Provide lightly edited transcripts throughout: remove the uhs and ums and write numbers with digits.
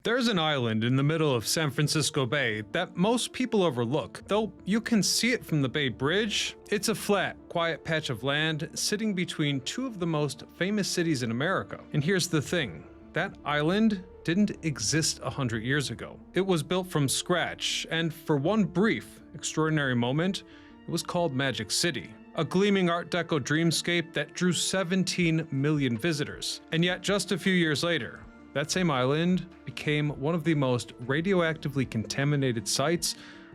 There's an island in the middle of San Francisco Bay that most people overlook. Though you can see it from the Bay Bridge, it's a flat, quiet patch of land sitting between two of the most famous cities in America. And here's the thing, that island didn't exist 100 years ago. It was built from scratch, and for one brief, extraordinary moment, it was called Magic City. A gleaming Art Deco dreamscape that drew 17 million visitors. And yet, just a few years later, that same island became one of the most radioactively contaminated sites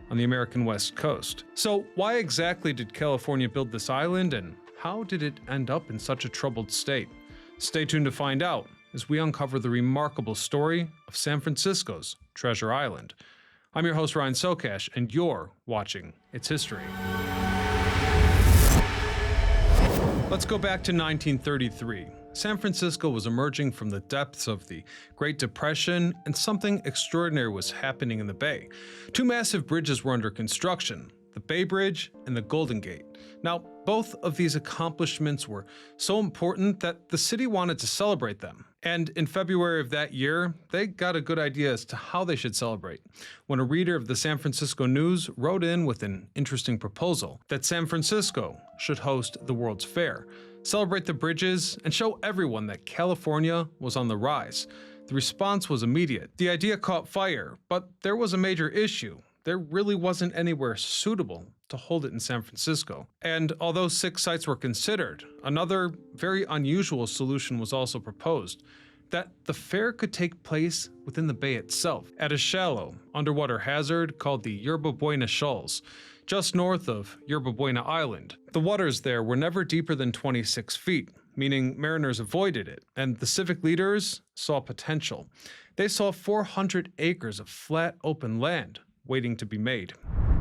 on the American West Coast. So why exactly did California build this island, and how did it end up in such a troubled state? Stay tuned to find out as we uncover the remarkable story of San Francisco's Treasure Island. I'm your host Ryan Sokash, and you're watching It's History. Let's go back to 1933. San Francisco was emerging from the depths of the Great Depression, and something extraordinary was happening in the Bay. Two massive bridges were under construction, the Bay Bridge and the Golden Gate. Now, both of these accomplishments were so important that the city wanted to celebrate them. And in February of that year, they got a good idea as to how they should celebrate, when a reader of the San Francisco News wrote in with an interesting proposal that San Francisco should host the World's Fair, celebrate the bridges, and show everyone that California was on the rise. The response was immediate. The idea caught fire, but there was a major issue. There really wasn't anywhere suitable to hold it in San Francisco. And although 6 sites were considered, another very unusual solution was also proposed, that the fair could take place within the bay itself, at a shallow, underwater hazard called the Yerba Buena Shoals, just north of Yerba Buena Island. The waters there were never deeper than 26 feet, meaning mariners avoided it, and the civic leaders saw potential. They saw 400 acres of flat, open land waiting to be made.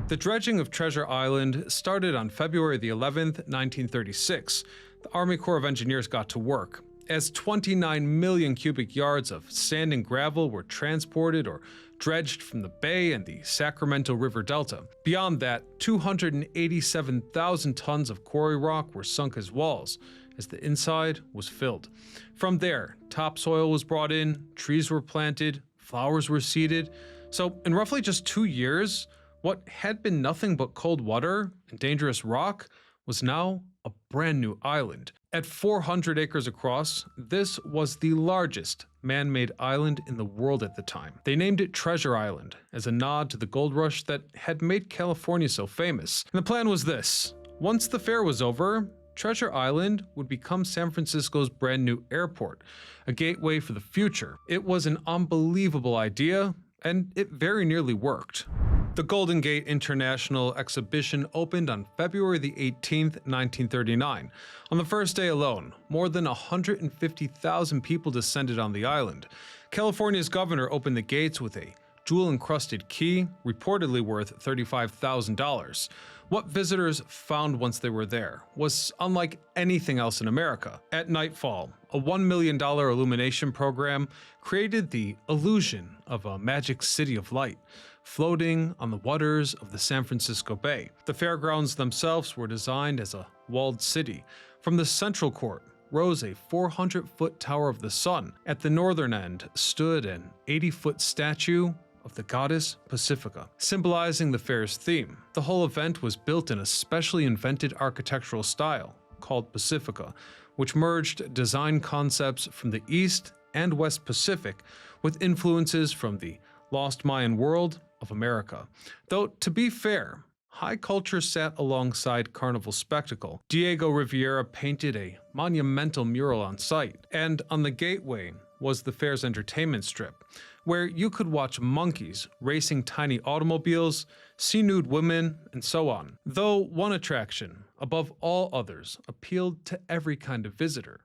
The dredging of Treasure Island started on February the 11th, 1936. The Army Corps of Engineers got to work, as 29 million cubic yards of sand and gravel were transported or dredged from the Bay and the Sacramento River Delta. Beyond that, 287,000 tons of quarry rock were sunk as walls, as the inside was filled. From there, topsoil was brought in, trees were planted, flowers were seeded. So in roughly just 2 years, what had been nothing but cold water and dangerous rock was now a brand new island. At 400 acres across, this was the largest man-made island in the world at the time. They named it Treasure Island as a nod to the gold rush that had made California so famous. And the plan was this: once the fair was over, Treasure Island would become San Francisco's brand new airport, a gateway for the future. It was an unbelievable idea, and it very nearly worked. The Golden Gate International Exposition opened on February the 18th, 1939. On the first day alone, more than 150,000 people descended on the island. California's governor opened the gates with a jewel-encrusted key, reportedly worth $35,000. What visitors found once they were there was unlike anything else in America. At nightfall, a $1 million illumination program created the illusion of a magic city of light, floating on the waters of the San Francisco Bay. The fairgrounds themselves were designed as a walled city. From the central court rose a 400-foot Tower of the Sun. At the northern end stood an 80-foot statue of the goddess Pacifica, symbolizing the fair's theme. The whole event was built in a specially invented architectural style called Pacifica, which merged design concepts from the East and West Pacific with influences from the lost Mayan world of America. Though, to be fair, high culture sat alongside carnival spectacle. Diego Rivera painted a monumental mural on site, and on the gateway was the fair's entertainment strip, where you could watch monkeys racing tiny automobiles, see nude women, and so on. Though one attraction, above all others, appealed to every kind of visitor: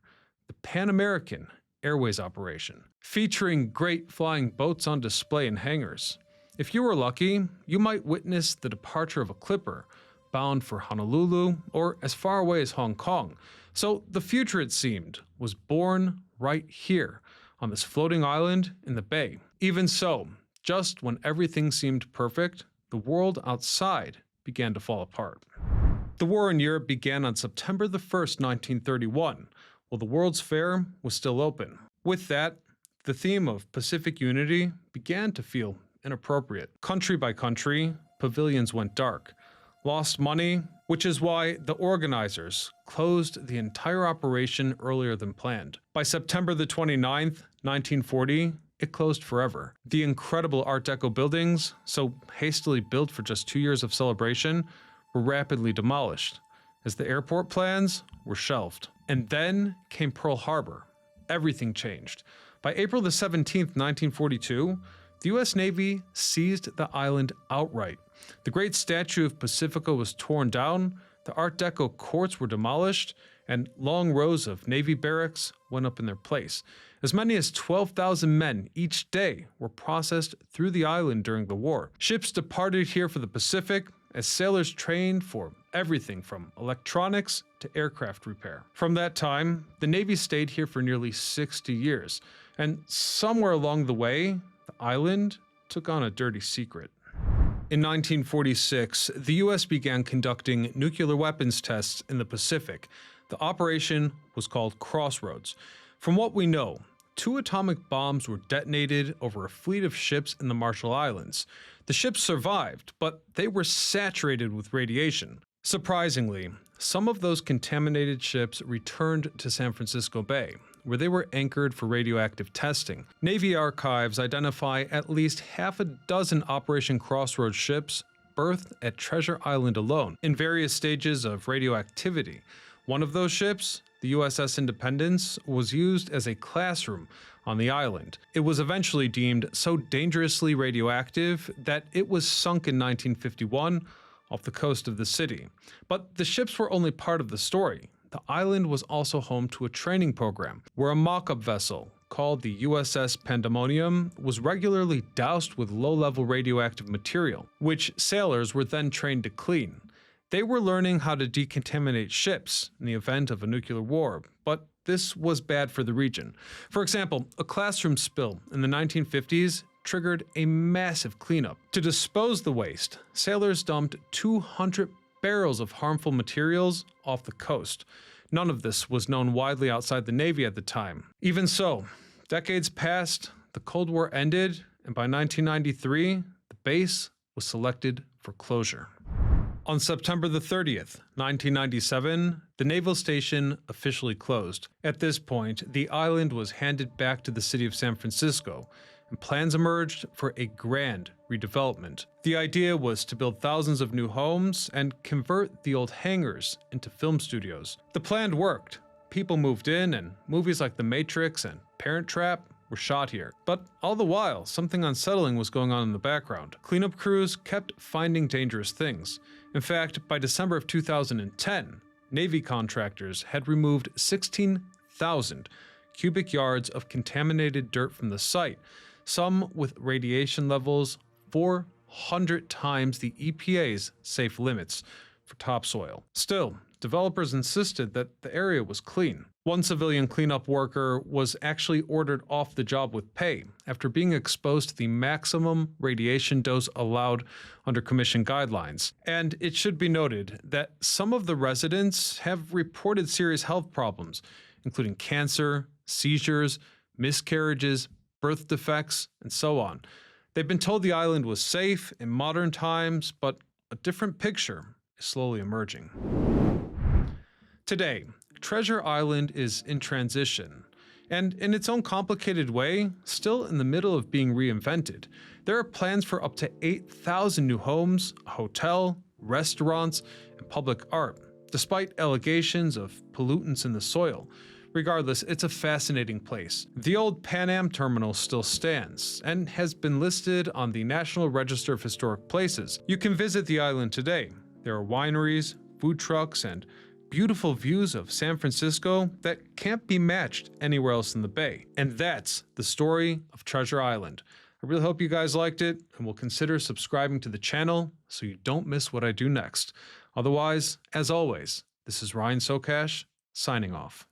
the Pan American Airways operation, featuring great flying boats on display in hangars. If you were lucky, you might witness the departure of a clipper bound for Honolulu or as far away as Hong Kong. So the future, it seemed, was born right here on this floating island in the Bay. Even so, just when everything seemed perfect, the world outside began to fall apart. The war in Europe began on September the 1st, 1931, while the World's Fair was still open. With that, the theme of Pacific unity began to feel inappropriate. Country by country, pavilions went dark. Lost money, which is why the organizers closed the entire operation earlier than planned. By September the 29th, 1940, it closed forever. The incredible Art Deco buildings, so hastily built for just 2 years of celebration, were rapidly demolished, as the airport plans were shelved. And then came Pearl Harbor. Everything changed. By April the 17th, 1942, the U.S. Navy seized the island outright. The great statue of Pacifica was torn down, the Art Deco courts were demolished, and long rows of Navy barracks went up in their place. As many as 12,000 men each day were processed through the island during the war. Ships departed here for the Pacific as sailors trained for everything from electronics to aircraft repair. From that time, the Navy stayed here for nearly 60 years, and somewhere along the way, the island took on a dirty secret. In 1946, the U.S. began conducting nuclear weapons tests in the Pacific. The operation was called Crossroads. From what we know, 2 atomic bombs were detonated over a fleet of ships in the Marshall Islands. The ships survived, but they were saturated with radiation. Surprisingly, some of those contaminated ships returned to San Francisco Bay, where they were anchored for radioactive testing. Navy archives identify at least half a dozen Operation Crossroads ships berthed at Treasure Island alone, in various stages of radioactivity. One of those ships, the USS Independence, was used as a classroom on the island. It was eventually deemed so dangerously radioactive that it was sunk in 1951 off the coast of the city. But the ships were only part of the story. The island was also home to a training program, where a mock-up vessel called the USS Pandemonium was regularly doused with low-level radioactive material, which sailors were then trained to clean. They were learning how to decontaminate ships in the event of a nuclear war, but this was bad for the region. For example, a classroom spill in the 1950s triggered a massive cleanup. To dispose the waste, sailors dumped 200 barrels of harmful materials off the coast. None of this was known widely outside the Navy at the time. Even so, decades passed, the Cold War ended, and by 1993, the base was selected for closure. On September the 30th, 1997, the naval station officially closed. At this point, the island was handed back to the city of San Francisco, and plans emerged for a grand redevelopment. The idea was to build thousands of new homes and convert the old hangars into film studios. The plan worked. People moved in, and movies like The Matrix and Parent Trap were shot here. But all the while, something unsettling was going on in the background. Cleanup crews kept finding dangerous things. In fact, by December of 2010, Navy contractors had removed 16,000 cubic yards of contaminated dirt from the site, some with radiation levels 400 times the EPA's safe limits for topsoil. Still, developers insisted that the area was clean. One civilian cleanup worker was actually ordered off the job with pay after being exposed to the maximum radiation dose allowed under commission guidelines. And it should be noted that some of the residents have reported serious health problems, including cancer, seizures, miscarriages, birth defects, and so on. They've been told the island was safe in modern times, but a different picture is slowly emerging. Today, Treasure Island is in transition, and in its own complicated way, still in the middle of being reinvented. There are plans for up to 8,000 new homes, a hotel, restaurants, and public art, despite allegations of pollutants in the soil. Regardless, it's a fascinating place. The old Pan Am terminal still stands and has been listed on the National Register of Historic Places. You can visit the island today. There are wineries, food trucks, and beautiful views of San Francisco that can't be matched anywhere else in the Bay. And that's the story of Treasure Island. I really hope you guys liked it and will consider subscribing to the channel so you don't miss what I do next. Otherwise, as always, this is Ryan Socash, signing off.